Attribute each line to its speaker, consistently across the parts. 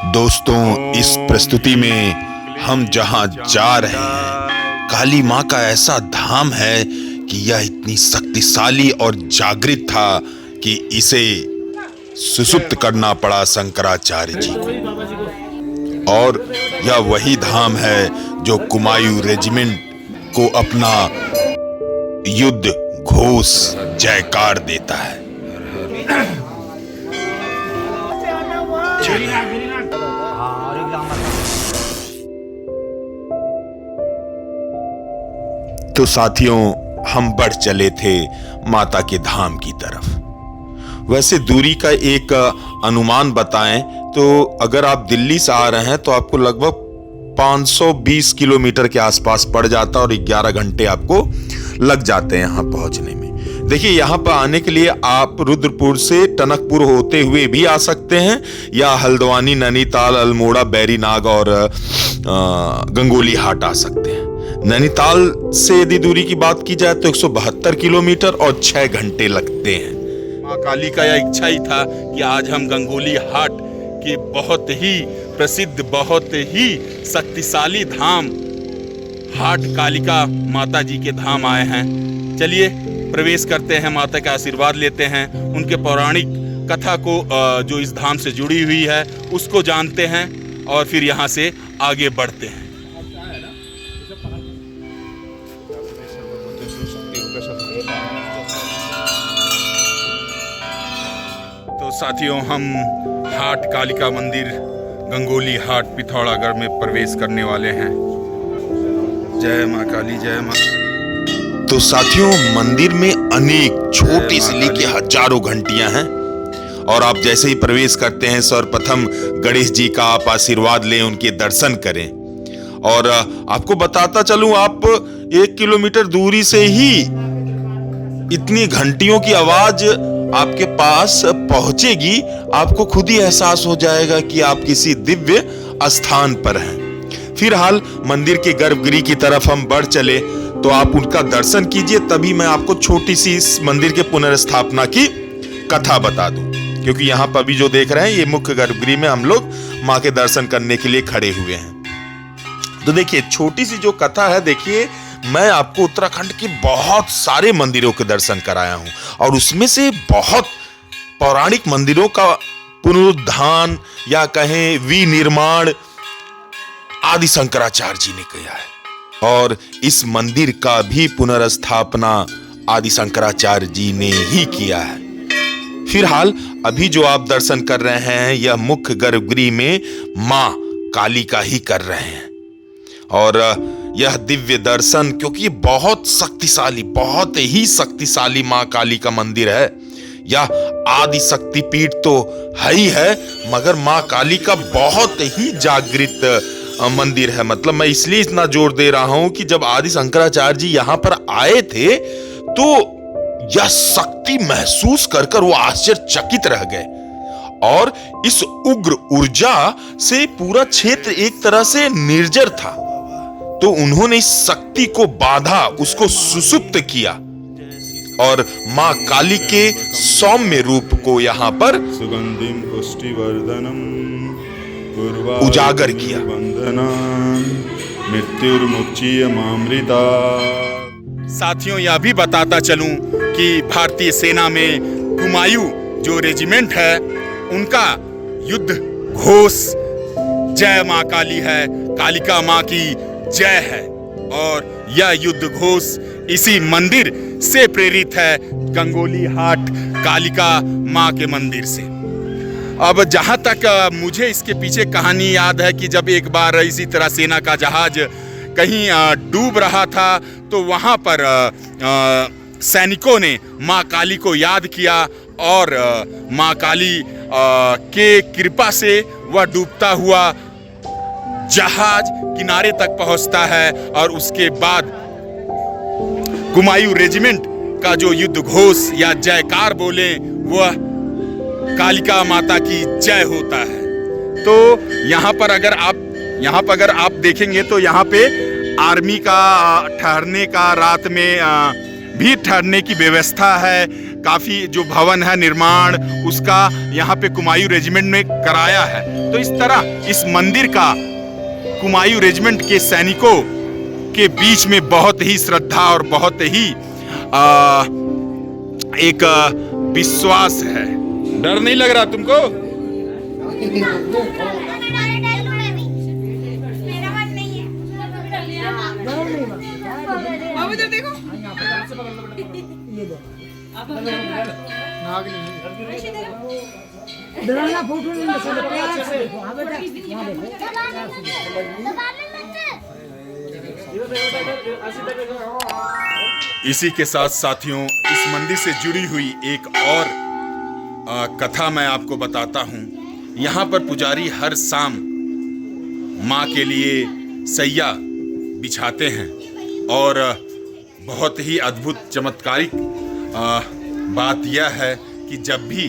Speaker 1: दोस्तों, इस प्रस्तुति में हम जहां जा रहे हैं, काली मां का ऐसा धाम है कि यह इतनी शक्तिशाली और जागृत था कि इसे सुसुप्त करना पड़ा शंकराचार्य जी को। और यह वही धाम है जो कुमायूं रेजिमेंट को अपना युद्ध घोष जयकार देता है। तो साथियों, हम बढ़ चले थे माता के धाम की तरफ। वैसे दूरी का एक अनुमान बताएं तो अगर आप दिल्ली से आ रहे हैं तो आपको लगभग 520 किलोमीटर के आसपास पड़ जाता है और 11 घंटे आपको लग जाते हैं यहाँ पहुंचने में। देखिए, यहाँ पर आने के लिए आप रुद्रपुर से टनकपुर होते हुए भी आ सकते हैं या हल्द्वानी, नैनीताल, अल्मोड़ा, बैरीनाग और गंगोली हाट आ सकते हैं। नैनीताल से यदि दूरी की बात की जाए तो 172 किलोमीटर और 6 घंटे लगते हैं।
Speaker 2: मां काली का यह इच्छा ही था कि आज हम गंगोली हाट के बहुत ही प्रसिद्ध, बहुत ही शक्तिशाली धाम हाट कालिका माता जी के धाम आए हैं। चलिए प्रवेश करते हैं, माता का आशीर्वाद लेते हैं, उनके पौराणिक कथा को जो इस धाम से जुड़ी हुई है उसको जानते हैं और फिर यहाँ से आगे बढ़ते हैं। तो साथियों, हम हाट कालिका मंदिर गंगोली हाट पिथौरागढ़ में प्रवेश करने वाले हैं। जय मां काली, जय मां।
Speaker 1: तो साथियों, मंदिर में अनेक छोटी से लेके हजारों घंटियां हैं और आप जैसे ही प्रवेश करते हैं सर्वप्रथम गणेश जी का आप आशीर्वाद लें, उनके दर्शन करें। और आपको बताता चलूं, आप 1 किलोमीटर दूरी से ही इतनी घंटियों की आवाज आपके पास पहुंचेगी, आपको खुद ही एहसास हो जाएगा कि आप किसी दिव्य स्थान पर हैं। फिलहाल मंदिर के गर्भगृह की तरफ हम बढ़ चले तो आप उनका दर्शन कीजिए, तभी मैं आपको छोटी सी इस मंदिर के पुनर्स्थापना की कथा बता दूं। क्योंकि यहाँ पर भी जो देख रहे हैं, ये मुख्य गर्भगृह में हम लोग माँ के दर्शन करने के लिए खड़े हुए हैं। तो देखिए, छोटी सी जो कथा है, देखिए मैं आपको उत्तराखंड के बहुत सारे मंदिरों के दर्शन कराया हूं और उसमें से बहुत पौराणिक मंदिरों का पुनरुद्धान या कहें विनिर्माण आदि शंकराचार्य जी ने किया है और इस मंदिर का भी पुनर्स्थापना आदि शंकराचार्य जी ने ही किया है। फिलहाल अभी जो आप दर्शन कर रहे हैं, यह मुख्य गर्भगृह में मां काली का ही कर रहे हैं। और यह दिव्य दर्शन, क्योंकि बहुत शक्तिशाली, बहुत ही शक्तिशाली मां काली का मंदिर है। यह आदि शक्ति पीठ तो है ही है, मगर मां काली का बहुत ही जागृत मंदिर है। मतलब मैं इसलिए इतना जोर दे रहा हूं कि जब आदि शंकराचार्य जी यहां पर आए थे तो यह शक्ति महसूस कर वो आश्चर्यचकित रह गए और इस उग्र ऊर्जा से पूरा क्षेत्र एक तरह से निर्जर था। तो उन्होंने इस शक्ति को बांधा, उसको सुसुप्त किया और मां काली के सौम्य रूप को यहाँ पर
Speaker 3: सुगंधिम पुष्टिवर्धनम
Speaker 1: उजागर किया।
Speaker 3: मृत्युर्मुच्यमामृता।
Speaker 2: साथियों, यह भी बताता चलूं कि भारतीय सेना में कुमायूं जो रेजिमेंट है, उनका युद्ध घोष जय मां काली है, कालिका मां की जय है। और यह युद्ध घोष इसी मंदिर से प्रेरित है, गंगोली हाट कालिका मां के मंदिर से। अब जहां तक मुझे इसके पीछे कहानी याद है कि जब एक बार इसी तरह सेना का जहाज कहीं डूब रहा था तो वहां पर सैनिकों ने मां काली को याद किया और मां काली के कृपा से वह डूबता हुआ जहाज किनारे तक पहुंचता है और उसके बाद कुमायूं रेजिमेंट का जो युद्ध घोष या जयकार बोले, वह कालिका माता की जय होता है। तो यहाँ पर अगर आप देखेंगे तो यहाँ पे आर्मी का ठहरने का, रात में भी ठहरने की व्यवस्था है। काफी जो भवन है निर्माण उसका यहाँ पे कुमायूं रेजिमेंट ने कराया है। तो इस तरह इस मंदिर का कुमायूं रेजिमेंट के सैनिकों के बीच में बहुत ही श्रद्धा और बहुत ही एक विश्वास है। डर नहीं लग रहा तुमको?
Speaker 4: देखो फोटो
Speaker 2: इसी के साथ साथियों इस मंदिर से जुड़ी हुई एक और कथा मैं आपको बताता हूँ। यहाँ पर पुजारी हर शाम माँ के लिए सैया बिछाते हैं और बहुत ही अद्भुत चमत्कारिक बात यह है कि जब भी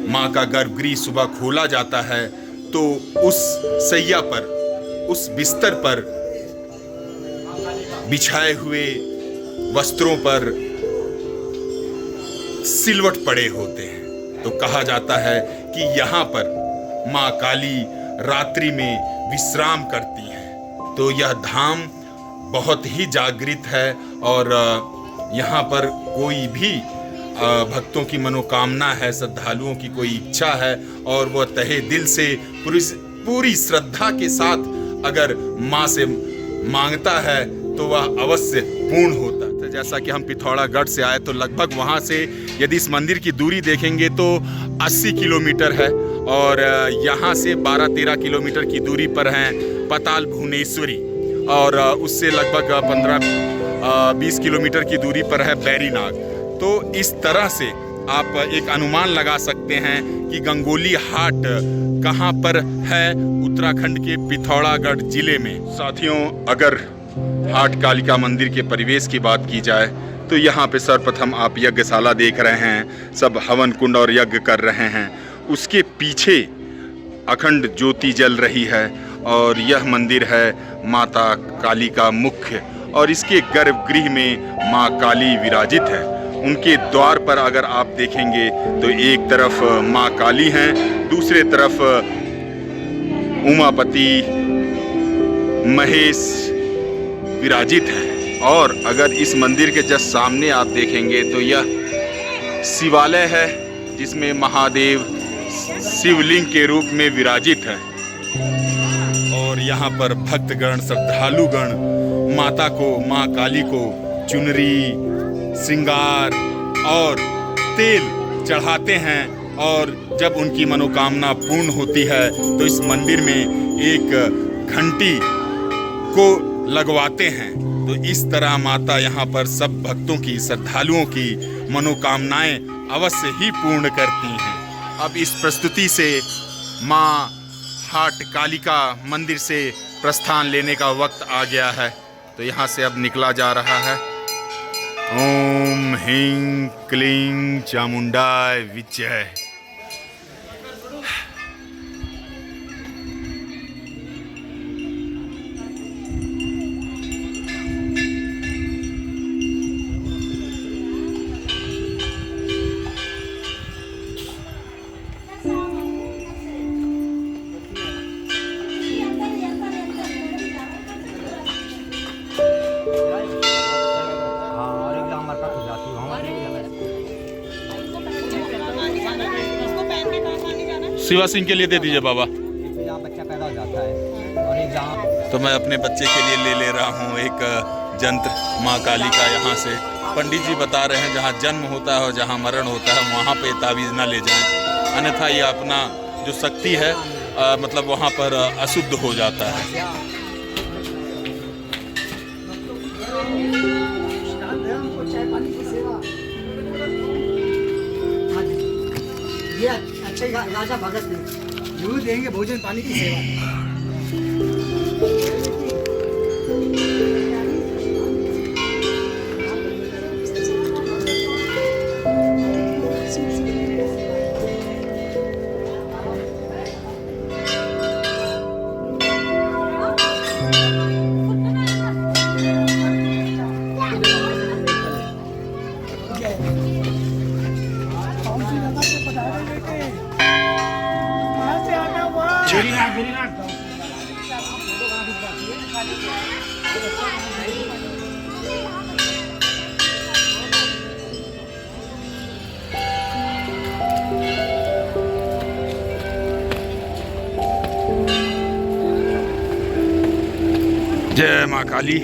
Speaker 2: माँ का गर्भगृह सुबह खोला जाता है तो उस सैया पर, उस बिस्तर पर बिछाए हुए वस्त्रों पर सिलवट पड़े होते हैं। तो कहा जाता है कि यहाँ पर माँ काली रात्रि में विश्राम करती हैं। तो यह धाम बहुत ही जागृत है और यहाँ पर कोई भी भक्तों की मनोकामना है, श्रद्धालुओं की कोई इच्छा है और वह तहे दिल से पूरी श्रद्धा के साथ अगर माँ से मांगता है तो वह अवश्य पूर्ण होता है। तो जैसा कि हम पिथौरागढ़ से आए तो लगभग वहाँ से यदि इस मंदिर की दूरी देखेंगे तो 80 किलोमीटर है और यहाँ से 12-13 किलोमीटर की दूरी पर है पाताल भुवनेश्वरी और उससे लगभग 15-20 किलोमीटर की दूरी पर है बैरीनाग। तो इस तरह से आप एक अनुमान लगा सकते हैं कि गंगोली हाट कहाँ पर है, उत्तराखंड के पिथौरागढ़ जिले में। साथियों अगर हाट कालिका मंदिर के परिवेश की बात की जाए तो यहाँ पे सर्वप्रथम आप यज्ञशाला देख रहे हैं, सब हवन कुंड और यज्ञ कर रहे हैं। उसके पीछे अखंड ज्योति जल रही है और यह मंदिर है माता काली का मुख्य और इसके गर्भगृह में माँ काली विराजित है। उनके द्वार पर अगर आप देखेंगे तो एक तरफ माँ काली हैं, दूसरे तरफ उमापति महेश विराजित हैं और अगर इस मंदिर के जस्ट सामने आप देखेंगे तो यह शिवालय है जिसमें महादेव शिवलिंग के रूप में विराजित है और यहाँ पर भक्तगण श्रद्धालुगण माता को, माँ काली को चुनरी श्रृंगार और तेल चढ़ाते हैं और जब उनकी मनोकामना पूर्ण होती है तो इस मंदिर में एक घंटी को लगवाते हैं। तो इस तरह माता यहाँ पर सब भक्तों की, श्रद्धालुओं की मनोकामनाएं अवश्य ही पूर्ण करती हैं। अब इस प्रस्तुति से माँ हाट कालिका मंदिर से प्रस्थान लेने का वक्त आ गया है। तो यहाँ से अब निकला जा रहा है। ओम ह्रीं क्लीं चामुंडाय विजय। शिवा सिंह के लिए दे दीजिए बाबा।
Speaker 5: बच्चा पैदा हो जाता है और एक जहाँ
Speaker 2: तो मैं अपने बच्चे के लिए ले रहा हूँ एक जंत्र माँ काली का। यहाँ से पंडित जी बता रहे हैं जहाँ जन्म होता है और जहाँ मरण होता है वहाँ पे तावीज़ ना ले जाएं, अन्यथा ये अपना जो शक्ति है मतलब वहाँ पर अशुद्ध हो जाता है।
Speaker 4: ये अच्छे राजा भगत ने जरूर देंगे भोजन पानी की सेवा।
Speaker 2: जय माँ काली।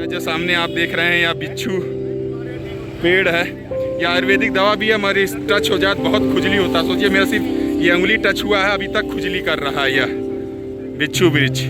Speaker 2: जो सामने आप देख रहे हैं यह बिच्छू पेड़ है। यह आयुर्वेदिक दवा भी है। हमारी टच हो जाए बहुत खुजली होता है। सोचिए मेरा सिर्फ ये उंगली टच हुआ है, अभी तक खुजली कर रहा है यह बिच्छू वृक्ष।